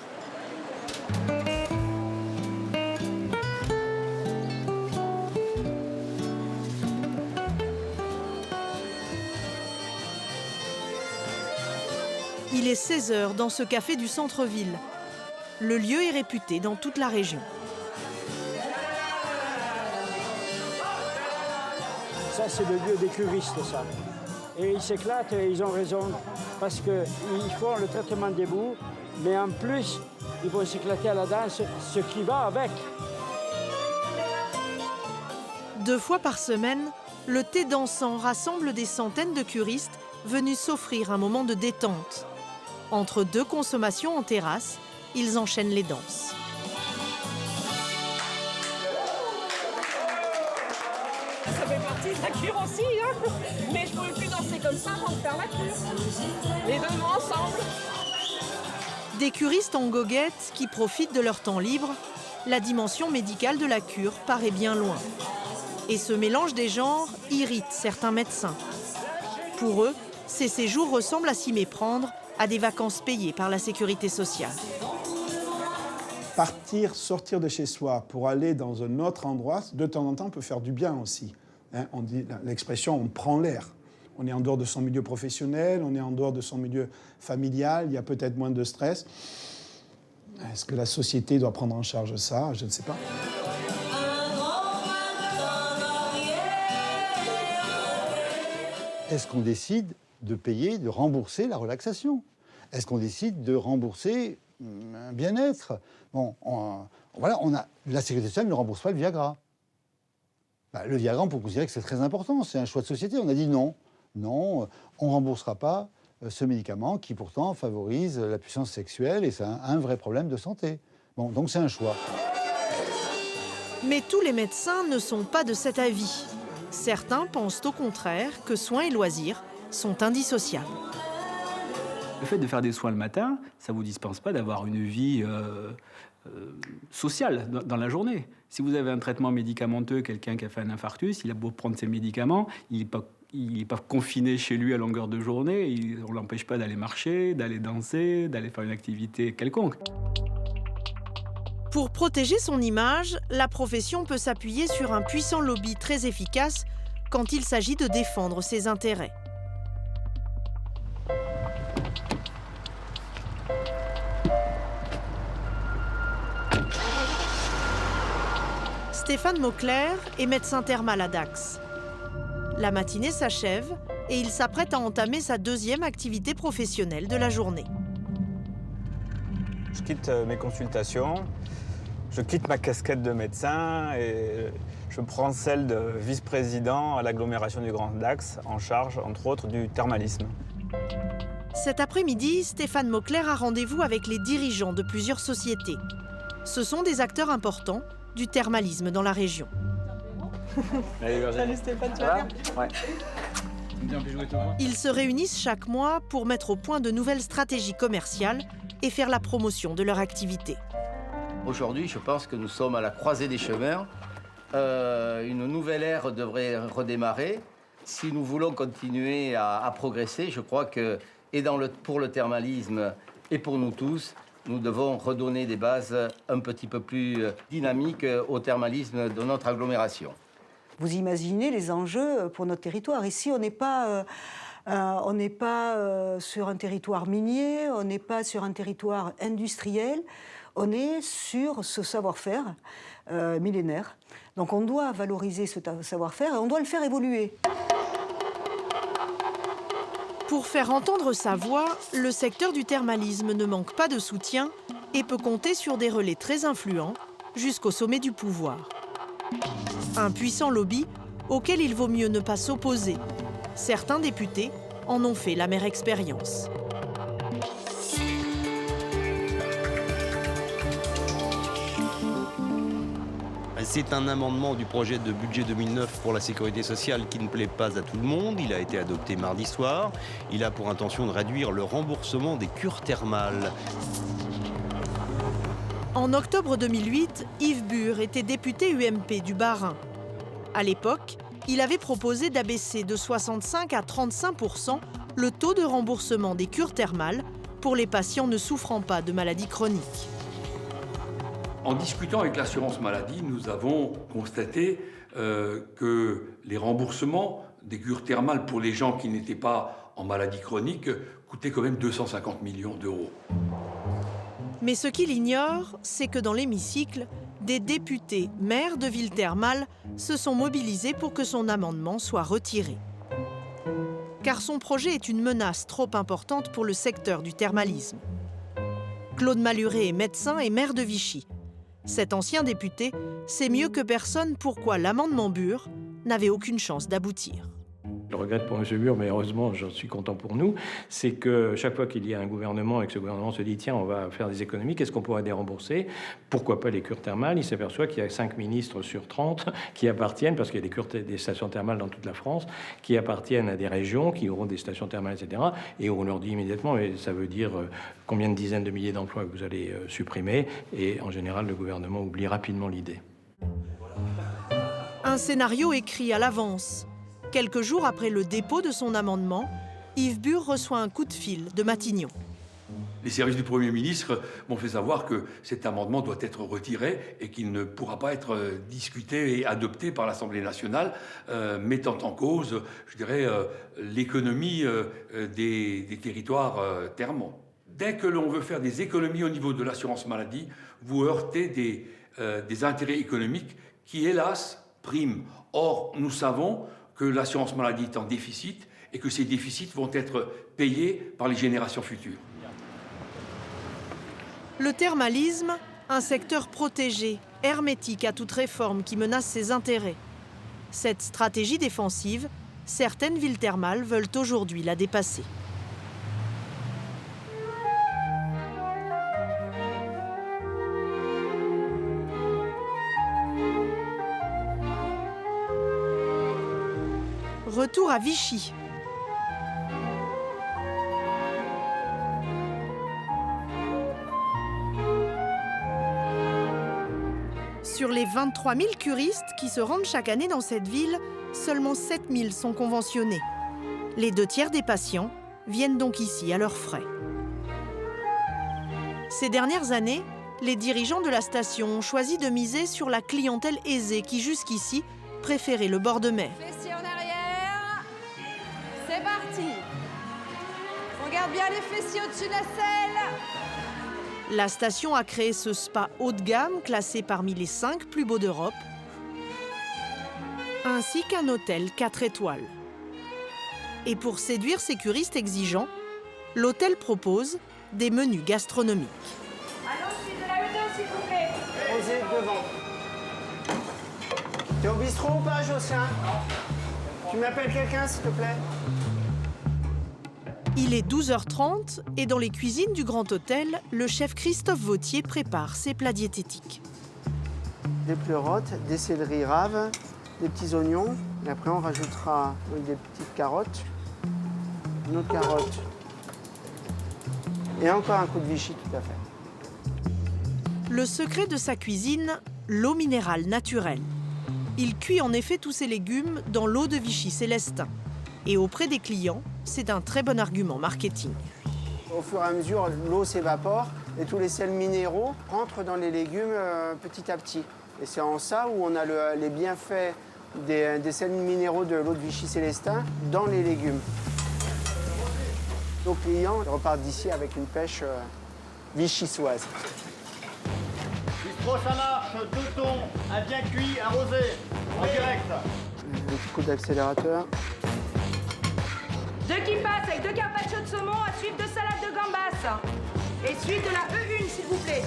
Il est 16 h dans ce café du centre-ville. Le lieu est réputé dans toute la région. Ça, c'est le lieu des curistes, ça. Et ils s'éclatent et ils ont raison, parce qu'ils font le traitement des boues, mais en plus, ils vont s'éclater à la danse, ce qui va avec. 2 fois par semaine, le thé dansant rassemble des centaines de curistes venus s'offrir un moment de détente. Entre 2 consommations en terrasse, ils enchaînent les danses. Ça fait partie de la cure aussi, hein. Mais je ne pouvais plus danser comme ça avant de faire la cure. Les deux vont ensemble. Des curistes en goguette qui profitent de leur temps libre, la dimension médicale de la cure paraît bien loin. Et ce mélange des genres irrite certains médecins. Pour eux, ces séjours ressemblent à s'y méprendre à des vacances payées par la sécurité sociale. Sortir de chez soi pour aller dans un autre endroit, de temps en temps, peut faire du bien aussi. Hein, on dit l'expression « on prend l'air ». On est en dehors de son milieu professionnel, on est en dehors de son milieu familial, il y a peut-être moins de stress. Est-ce que la société doit prendre en charge ça? Je ne sais pas. Est-ce qu'on décide de payer, de rembourser la relaxation? Est-ce qu'on décide de rembourser un bien-être? Bon, la sécurité sociale ne rembourse pas le Viagra. Le Viagra, on peut considérer que c'est très important, c'est un choix de société. On a dit non, on ne remboursera pas ce médicament qui pourtant favorise la puissance sexuelle et c'est un vrai problème de santé. Bon, donc c'est un choix. Mais tous les médecins ne sont pas de cet avis. Certains pensent au contraire que soins et loisirs sont indissociables. Le fait de faire des soins le matin, ça ne vous dispense pas d'avoir une vie sociale dans la journée. Si vous avez un traitement médicamenteux, quelqu'un qui a fait un infarctus, il a beau prendre ses médicaments, il il n'est pas confiné chez lui à longueur de journée. On ne l'empêche pas d'aller marcher, d'aller danser, d'aller faire une activité quelconque. Pour protéger son image, la profession peut s'appuyer sur un puissant lobby très efficace quand il s'agit de défendre ses intérêts. Stéphane Mauclair est médecin thermal à Dax. La matinée s'achève et il s'apprête à entamer sa deuxième activité professionnelle de la journée. Je quitte mes consultations, je quitte ma casquette de médecin et je prends celle de vice-président à l'agglomération du Grand Dax, en charge, entre autres, du thermalisme. Cet après-midi, Stéphane Mauclair a rendez-vous avec les dirigeants de plusieurs sociétés. Ce sont des acteurs importants du thermalisme dans la région. Salut Stéphane, tu vas bien ? Ouais. Ils se réunissent chaque mois pour mettre au point de nouvelles stratégies commerciales et faire la promotion de leur activité. Aujourd'hui, je pense que nous sommes à la croisée des chemins. Une nouvelle ère devrait redémarrer. Si nous voulons continuer à progresser, je crois que, pour le thermalisme et pour nous tous, nous devons redonner des bases un petit peu plus dynamiques au thermalisme de notre agglomération. Vous imaginez les enjeux pour notre territoire. Ici, on n'est pas sur un territoire minier, on n'est pas sur un territoire industriel, on est sur ce savoir-faire millénaire. Donc on doit valoriser ce savoir-faire et on doit le faire évoluer. Pour faire entendre sa voix, le secteur du thermalisme ne manque pas de soutien et peut compter sur des relais très influents jusqu'au sommet du pouvoir. Un puissant lobby auquel il vaut mieux ne pas s'opposer. Certains députés en ont fait l'amère expérience. C'est un amendement du projet de budget 2009 pour la sécurité sociale qui ne plaît pas à tout le monde. Il a été adopté mardi soir. Il a pour intention de réduire le remboursement des cures thermales. En octobre 2008, Yves Bure était député UMP du Bas-Rhin. À l'époque, il avait proposé d'abaisser de 65 à 35% le taux de remboursement des cures thermales pour les patients ne souffrant pas de maladies chroniques. En discutant avec l'assurance maladie, nous avons constaté que les remboursements des cures thermales pour les gens qui n'étaient pas en maladie chronique coûtaient quand même 250 millions d'euros. Mais ce qu'il ignore, c'est que dans l'hémicycle, des députés maires de villes thermales se sont mobilisés pour que son amendement soit retiré. Car son projet est une menace trop importante pour le secteur du thermalisme. Claude Maluré est médecin et maire de Vichy. Cet ancien député sait mieux que personne pourquoi l'amendement Bure n'avait aucune chance d'aboutir. Je regrette pour M. Bure, mais heureusement, j'en suis content pour nous, c'est que chaque fois qu'il y a un gouvernement et que ce gouvernement se dit « tiens, on va faire des économies, qu'est-ce qu'on pourrait dérembourser ? Pourquoi pas les cures thermales ?» Il s'aperçoit qu'il y a 5 ministres sur 30 qui appartiennent, parce qu'il y a des stations thermales dans toute la France, qui appartiennent à des régions, qui auront des stations thermales, etc. Et on leur dit immédiatement, mais ça veut dire combien de dizaines de milliers d'emplois que vous allez supprimer. Et en général, le gouvernement oublie rapidement l'idée. Un scénario écrit à l'avance. Quelques jours après le dépôt de son amendement, Yves Bure reçoit un coup de fil de Matignon. Les services du Premier ministre m'ont fait savoir que cet amendement doit être retiré et qu'il ne pourra pas être discuté et adopté par l'Assemblée nationale, mettant en cause, je dirais, l'économie des territoires thermaux. Dès que l'on veut faire des économies au niveau de l'assurance maladie, vous heurtez des intérêts économiques qui, hélas, priment. Or, nous savons que l'assurance maladie est en déficit et que ces déficits vont être payés par les générations futures. Le thermalisme, un secteur protégé, hermétique à toute réforme qui menace ses intérêts. Cette stratégie défensive, certaines villes thermales veulent aujourd'hui la dépasser. Retour à Vichy. Sur les 23 000 curistes qui se rendent chaque année dans cette ville, seulement 7000 sont conventionnés. Les 2/3 des patients viennent donc ici à leurs frais. Ces dernières années, les dirigeants de la station ont choisi de miser sur la clientèle aisée qui, jusqu'ici, préférait le bord de mer. Fessiers en arrière. C'est parti. Regarde bien les fessiers au-dessus de la selle. La station a créé ce spa haut de gamme, classé parmi les 5 plus beaux d'Europe, ainsi qu'un hôtel 4 étoiles. Et pour séduire ces curistes exigeants, l'hôtel propose des menus gastronomiques. Allons, suite de la hauteur, s'il vous plaît. Posez devant. T'es au bistrot ou pas, Josien? Tu m'appelles quelqu'un, s'il te plaît? Il est 12h30 et dans les cuisines du Grand Hôtel, le chef Christophe Vautier prépare ses plats diététiques. Des pleurotes, des céleris raves, des petits oignons. Et après, on rajoutera des petites carottes, une autre carotte. Et encore un coup de Vichy, tout à fait. Le secret de sa cuisine, l'eau minérale naturelle. Il cuit en effet tous ses légumes dans l'eau de Vichy Célestin. Et auprès des clients, c'est un très bon argument marketing. Au fur et à mesure, l'eau s'évapore et tous les sels minéraux rentrent dans les légumes petit à petit. Et c'est en ça où on a les bienfaits des sels minéraux de l'eau de Vichy Célestin dans les légumes. Nos clients repartent d'ici avec une pêche vichysoise. Bistrot, ça marche, 2 thons, un bien cuit, arrosé, en direct. Un petit coup d'accélérateur. 2 qui passent avec 2 carpaccio de saumon à suivre de salade de gambas. Et suite de la E1, s'il vous plaît.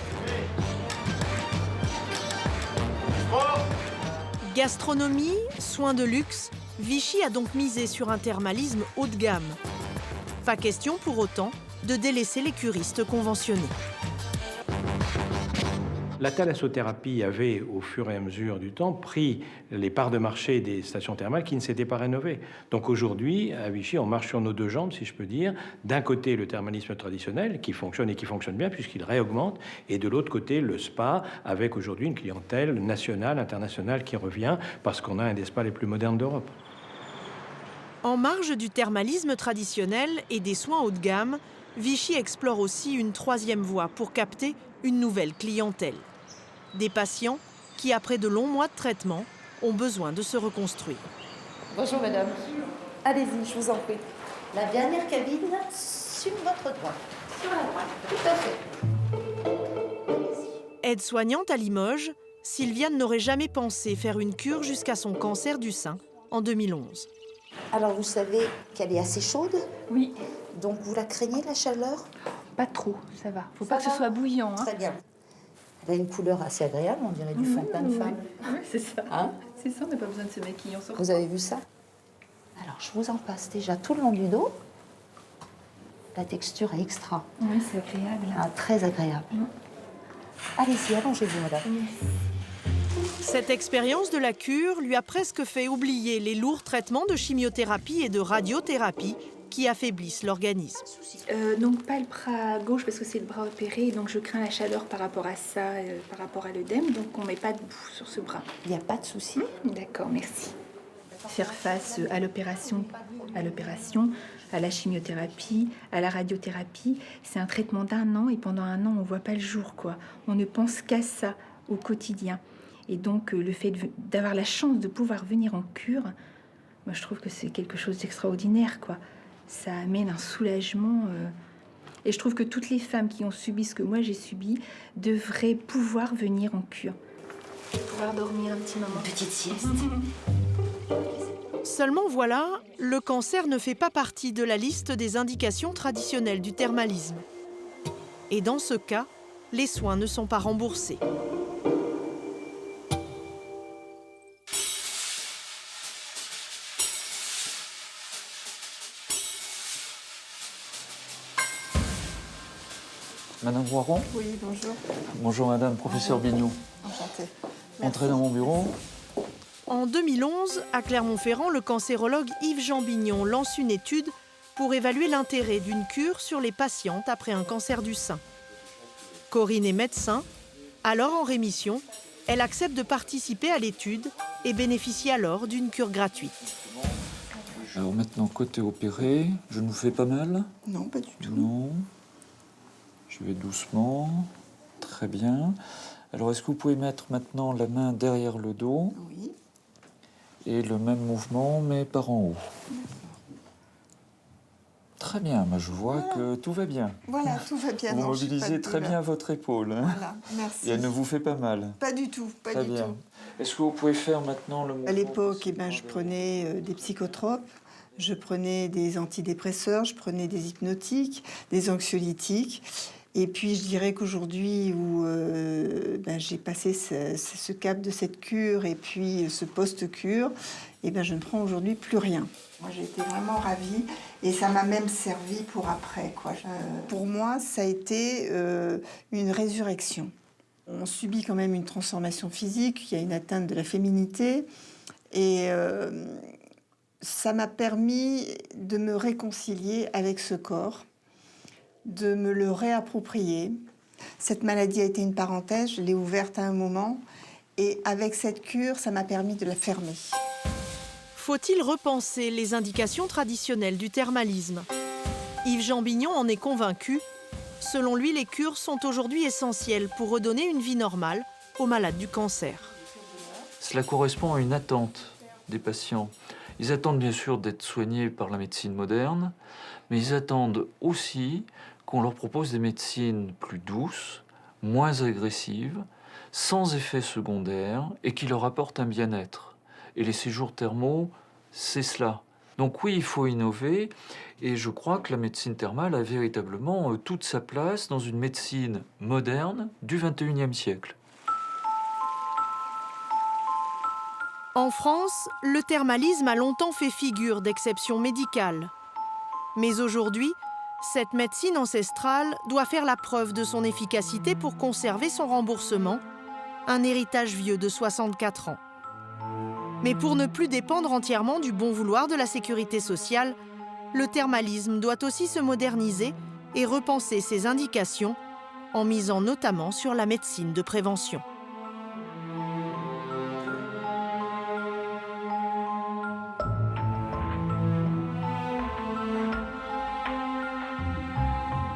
Gastronomie, soins de luxe, Vichy a donc misé sur un thermalisme haut de gamme. Pas question pour autant de délaisser les curistes conventionnés. La thalassothérapie avait, au fur et à mesure du temps, pris les parts de marché des stations thermales qui ne s'étaient pas rénovées. Donc aujourd'hui, à Vichy, on marche sur nos 2 jambes, si je peux dire. D'un côté, le thermalisme traditionnel, qui fonctionne et qui fonctionne bien, puisqu'il réaugmente. Et de l'autre côté, le spa, avec aujourd'hui une clientèle nationale, internationale qui revient, parce qu'on a un des spas les plus modernes d'Europe. En marge du thermalisme traditionnel et des soins haut de gamme, Vichy explore aussi une 3e voie pour capter une nouvelle clientèle. Des patients qui, après de longs mois de traitement, ont besoin de se reconstruire. Bonjour madame. Allez-y, je vous en prie. La dernière cabine sur votre droite. Sur la droite, tout à fait. Aide-soignante à Limoges, Sylviane n'aurait jamais pensé faire une cure jusqu'à son cancer du sein en 2011. Alors vous savez qu'elle est assez chaude? Oui. Donc vous la craignez, la chaleur? Pas trop, ça va. Faut pas que ce soit bouillant. Hein. Très bien. Elle a une couleur assez agréable, on dirait du fond de teint de femme. Oui, c'est ça. Hein? C'est ça, on n'a pas besoin de se maquiller, on sort. Vous avez vu ça? Alors je vous en passe déjà tout le long du dos. La texture est extra. Oui, c'est agréable. Ah, très agréable. Allez-y, allongez-vous, madame. Cette expérience de la cure lui a presque fait oublier les lourds traitements de chimiothérapie et de radiothérapie qui affaiblissent l'organisme. Donc pas le bras gauche parce que c'est le bras opéré, donc je crains la chaleur par rapport à ça, par rapport à l'œdème, donc on ne met pas de boue sur ce bras. Il n'y a pas de souci. D'accord, merci. Faire face à l'opération, à la chimiothérapie, à la radiothérapie, c'est un traitement d'1 an et pendant 1 an on ne voit pas le jour, quoi. On ne pense qu'à ça au quotidien. Et donc le fait d'avoir la chance de pouvoir venir en cure, moi je trouve que c'est quelque chose d'extraordinaire, quoi. Ça amène un soulagement. Et je trouve que toutes les femmes qui ont subi ce que moi j'ai subi devraient pouvoir venir en cure. Pouvoir dormir un petit moment. Petite sieste. Seulement voilà, le cancer ne fait pas partie de la liste des indications traditionnelles du thermalisme. Et dans ce cas, les soins ne sont pas remboursés. Madame Voiron? Oui, bonjour. Bonjour madame, professeur Bignot. Enchantée. Entrez dans mon bureau. En 2011, à Clermont-Ferrand, le cancérologue Yves-Jean Bignon lance une étude pour évaluer l'intérêt d'une cure sur les patientes après un cancer du sein. Corinne est médecin. Alors en rémission, elle accepte de participer à l'étude et bénéficient alors d'une cure gratuite. Alors maintenant, côté opéré, je ne vous fais pas mal? Non, pas du tout. Non. Je vais doucement. Très bien. Alors, est-ce que vous pouvez mettre maintenant la main derrière le dos? Oui. Et le même mouvement, mais par en haut. Très bien, moi je vois que tout va bien. Voilà, tout va bien. Vous Non, mobilisez très bien votre épaule. Hein. Voilà, merci. Et elle ne vous fait pas mal. Pas du tout, pas très du bien. tout. Est-ce que vous pouvez faire maintenant le mouvement? À l'époque, je prenais des psychotropes, je prenais des antidépresseurs, je prenais des hypnotiques, des anxiolytiques. Et puis, je dirais qu'aujourd'hui, où j'ai passé ce cap de cette cure et puis ce post-cure, je ne prends aujourd'hui plus rien. Moi, j'ai été vraiment ravie et ça m'a même servi pour après, quoi. Pour moi, ça a été une résurrection. On subit quand même une transformation physique, il y a une atteinte de la féminité et ça m'a permis de me réconcilier avec ce corps, de me le réapproprier. Cette maladie a été une parenthèse, je l'ai ouverte à un moment et avec cette cure, ça m'a permis de la fermer. Faut-il repenser les indications traditionnelles du thermalisme? Yves Jambignon en est convaincu. Selon lui, les cures sont aujourd'hui essentielles pour redonner une vie normale aux malades du cancer. Cela correspond à une attente des patients. Ils attendent bien sûr d'être soignés par la médecine moderne, mais ils attendent aussi qu'on leur propose des médecines plus douces, moins agressives, sans effets secondaires et qui leur apportent un bien-être. Et les séjours thermaux, c'est cela. Donc oui, il faut innover et je crois que la médecine thermale a véritablement toute sa place dans une médecine moderne du XXIe siècle. En France, le thermalisme a longtemps fait figure d'exception médicale. Mais aujourd'hui, cette médecine ancestrale doit faire la preuve de son efficacité pour conserver son remboursement, un héritage vieux de 64 ans. Mais pour ne plus dépendre entièrement du bon vouloir de la sécurité sociale, le thermalisme doit aussi se moderniser et repenser ses indications en misant notamment sur la médecine de prévention.